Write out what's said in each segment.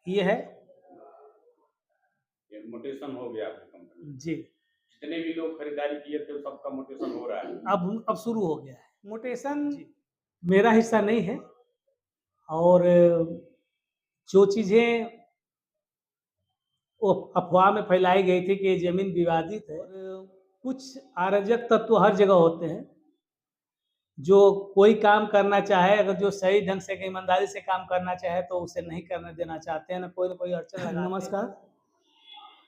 ये है। ये म्यूटेशन हो गया आपकी कंपनी में। जी। जितने भी लोग खरीदारी किए थे सबका म्यूटेशन हो रहा है। अब शुरू हो गया है। म्यूटेशन जी। मेरा हिस्सा नहीं है और जो चीज़ें वो अफ़वाह में फैलाई गई थी कि ये ज़मीन विवादित है और कुछ अराजक तत्व हर जगह होते हैं। जो कोई काम करना चाहे, अगर जो सही ढंग से ईमानदारी से काम करना चाहे तो उसे नहीं करने देना चाहते हैं, ना कोई अड़चन लगाते हैं। नमस्कार।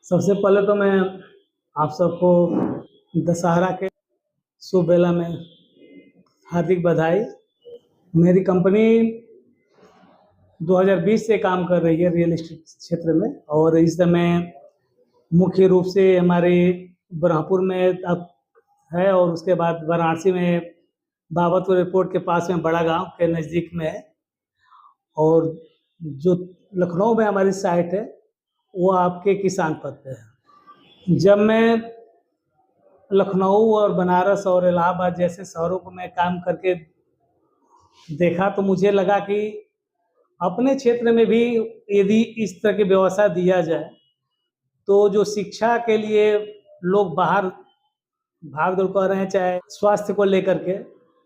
सबसे पहले तो मैं आप सबको दशहरा के शुभ बेला में हार्दिक बधाई। मेरी कंपनी 2020 से काम कर रही है रियल एस्टेट क्षेत्र में और इस समय मुख्य रूप से हमारे ब्रह्मपुर में अब है और उसके बाद वाराणसी में बाबतपुर एयरपोर्ट के पास में बड़ा गांव के नज़दीक में है और जो लखनऊ में हमारी साइट है वो आपके किसान पथ पे है। जब मैं लखनऊ और बनारस और इलाहाबाद जैसे शहरों को मैं काम करके देखा तो मुझे लगा कि अपने क्षेत्र में भी यदि इस तरह की व्यवस्था दिया जाए तो जो शिक्षा के लिए लोग बाहर भाग दौड़ कर रहे हैं, चाहे स्वास्थ्य को लेकर के,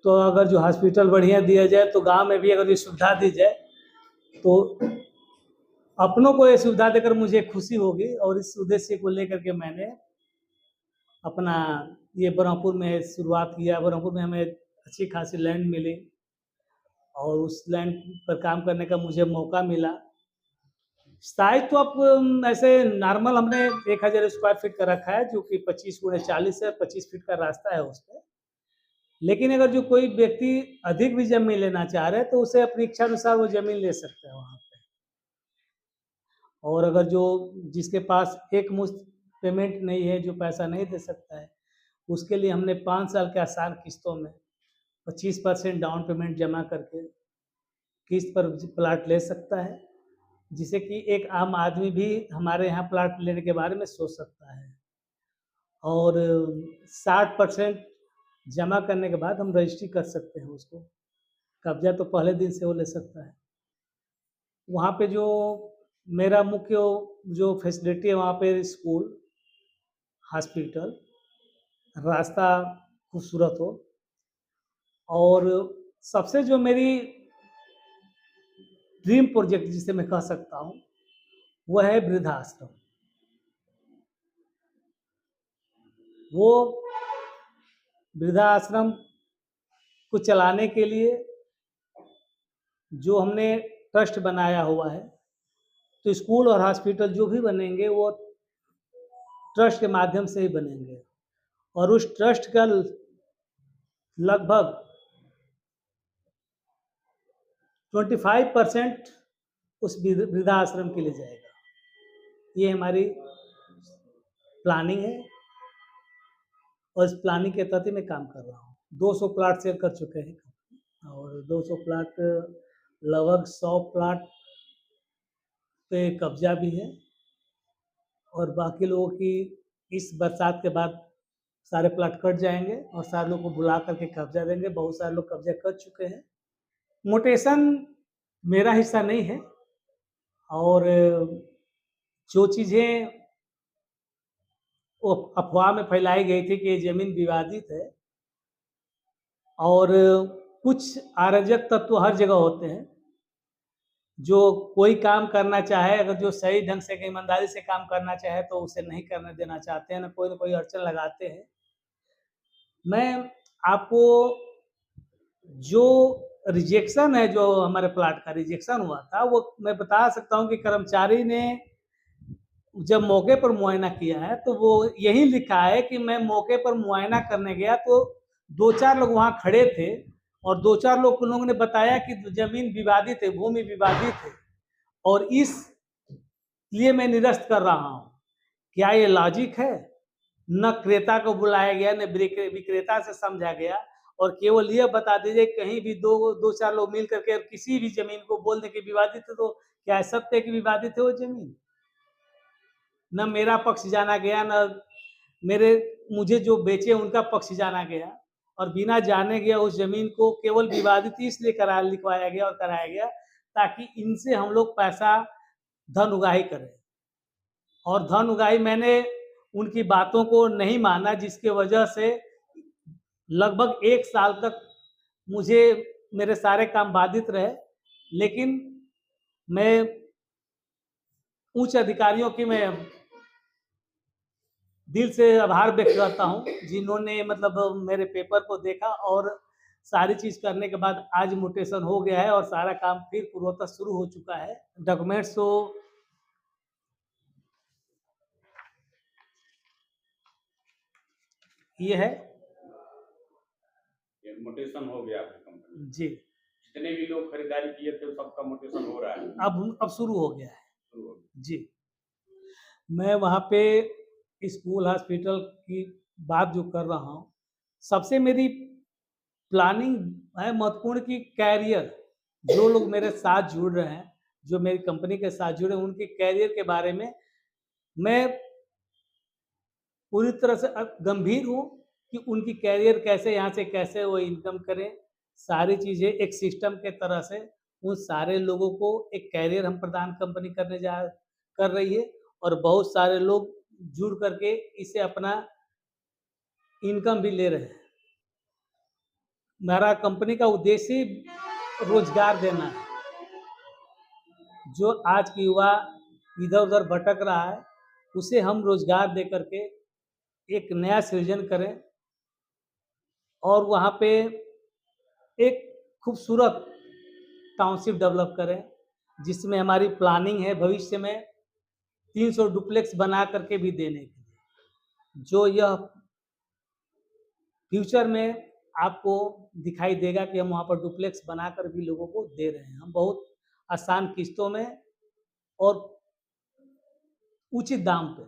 तो अगर जो हॉस्पिटल बढ़िया दिया जाए तो गांव में भी अगर ये सुविधा दी जाए तो अपनों को ये सुविधा देकर मुझे खुशी होगी और इस उद्देश्य को लेकर के मैंने अपना ये ब्रह्मपुर में शुरुआत किया। ब्रह्मपुर में हमें अच्छी खासी लैंड मिली और उस लैंड पर काम करने का मुझे मौका मिला। साइज तो अब ऐसे नॉर्मल हमने 1000 स्क्वायर फीट का रखा है जो कि 25x40 है, 25 फीट का रास्ता है उस पर। लेकिन अगर जो कोई व्यक्ति अधिक भी जमीन लेना चाह रहे हैं तो उसे अपनी इच्छा अनुसार वो जमीन ले सकते हैं वहाँ पे। और अगर जो जिसके पास एक मुश्त पेमेंट नहीं है, जो पैसा नहीं दे सकता है, उसके लिए हमने 5 साल के आसान किस्तों में 25% डाउन पेमेंट जमा करके किस्त पर प्लाट ले सकता है, जिसे कि एक आम आदमी भी हमारे यहाँ प्लाट लेने के बारे में सोच सकता है। और 60% जमा करने के बाद हम रजिस्ट्री कर सकते हैं उसको। कब्जा तो पहले दिन से वो ले सकता है। वहाँ पे जो मेरा मुख्य जो फैसिलिटी है वहाँ पे स्कूल, हॉस्पिटल, रास्ता खूबसूरत हो और सबसे जो मेरी ड्रीम प्रोजेक्ट जिसे मैं कह सकता हूँ वो है वृद्धाश्रम। वो वृद्धाश्रम को चलाने के लिए जो हमने ट्रस्ट बनाया हुआ है, तो स्कूल और हॉस्पिटल जो भी बनेंगे वो ट्रस्ट के माध्यम से ही बनेंगे और उस ट्रस्ट का लगभग 25% उस वृद्धाश्रम के लिए जाएगा। ये हमारी प्लानिंग है और इस प्लानिंग के तहत ही मैं काम कर रहा हूँ। 200 प्लाट सेल कर चुके हैं और 200 प्लाट लगभग 100 प्लाट पे कब्जा भी है और बाकी लोगों की इस बरसात के बाद सारे प्लाट कट जाएंगे और सारे लोग को बुला करके कब्जा देंगे। बहुत सारे लोग कब्जा कर चुके हैं। म्यूटेशन मेरा हिस्सा नहीं है और जो चीज़ें वो अफवाह में फैलाई गई थी कि ये ज़मीन विवादित है और कुछ अराजक तत्व हर जगह होते हैं। जो कोई काम करना चाहे, अगर जो सही ढंग से ईमानदारी से काम करना चाहे तो उसे नहीं करने देना चाहते हैं, ना कोई अड़चन लगाते हैं। मैं आपको जो रिजेक्शन है, जो हमारे प्लाट का रिजेक्शन हुआ था, वो मैं बता सकता हूँ कि कर्मचारी ने जब मौके पर मुआयना किया है तो वो यही लिखा है कि मैं मौके पर मुआयना करने गया तो 2-4 लोग वहाँ खड़े थे और 2-4 लोगों ने बताया कि जमीन विवादित है, भूमि विवादित है और इसलिए मैं निरस्त कर रहा हूँ। क्या ये लॉजिक है? न क्रेता को बुलाया गया, न विक्रेता से समझा गया और केवल यह बता दीजिए कहीं भी 2-4 लोग मिल करके किसी भी जमीन को बोल दें कि विवादित है तो क्या सत्य है कि विवादित है वो जमीन? न मेरा पक्ष जाना गया, न मुझे जो बेचे उनका पक्ष जाना गया और बिना जाने गया उस जमीन को केवल विवादित इसलिए लिखवाया गया और कराया गया ताकि इनसे हम लोग पैसा धन उगाही करें। और धन उगाही मैंने उनकी बातों को नहीं माना, जिसके वजह से लगभग 1 साल तक मुझे मेरे सारे काम बाधित रहे। लेकिन मैं उच्च अधिकारियों की मैं दिल से आभार व्यक्त करता हूँ, जिन्होंने मतलब मेरे पेपर को देखा और सारी चीज़ करने के बाद आज म्यूटेशन हो गया है और सारा काम फिर पूर्वतः शुरू हो चुका है। डॉक्यूमेंट्स तो ये है। ये म्यूटेशन हो गया आपकी कंपनी में। जी, जितने भी लोग खरीदारी किए थे सबका म्यूटेशन हो रहा है। अब शुरू हो गया है। शुरू हो गया। जी, मैं वहाँ पे स्कूल, हॉस्पिटल की बात जो कर रहा हूँ, सबसे मेरी प्लानिंग है महत्वपूर्ण कि कैरियर, जो लोग मेरे साथ जुड़ रहे हैं, जो मेरी कंपनी के साथ जुड़े हैं, उनके कैरियर के बारे में मैं पूरी तरह से गंभीर हूँ कि उनकी कैरियर कैसे, यहाँ से कैसे वो इनकम करें। सारी चीज़ें एक सिस्टम के तरह से उन सारे लोगों को एक कैरियर हम प्रदान कंपनी कर रही है और बहुत सारे लोग जुड़ करके इसे अपना इनकम भी ले रहे हैं। मेरा कंपनी का उद्देश्य ही रोजगार देना है। जो आज की युवा इधर-उधर भटक रहा है, उसे हम रोजगार दे करके एक नया सृजन करें और वहाँ पे एक खूबसूरत टाउनशिप डेवलप करें, जिसमें हमारी प्लानिंग है भविष्य में 300 डुप्लेक्स बना करके भी देने के लिए, जो यह फ्यूचर में आपको दिखाई देगा कि हम वहाँ पर डुप्लेक्स बनाकर भी लोगों को दे रहे हैं। हम बहुत आसान किस्तों में और उचित दाम पे।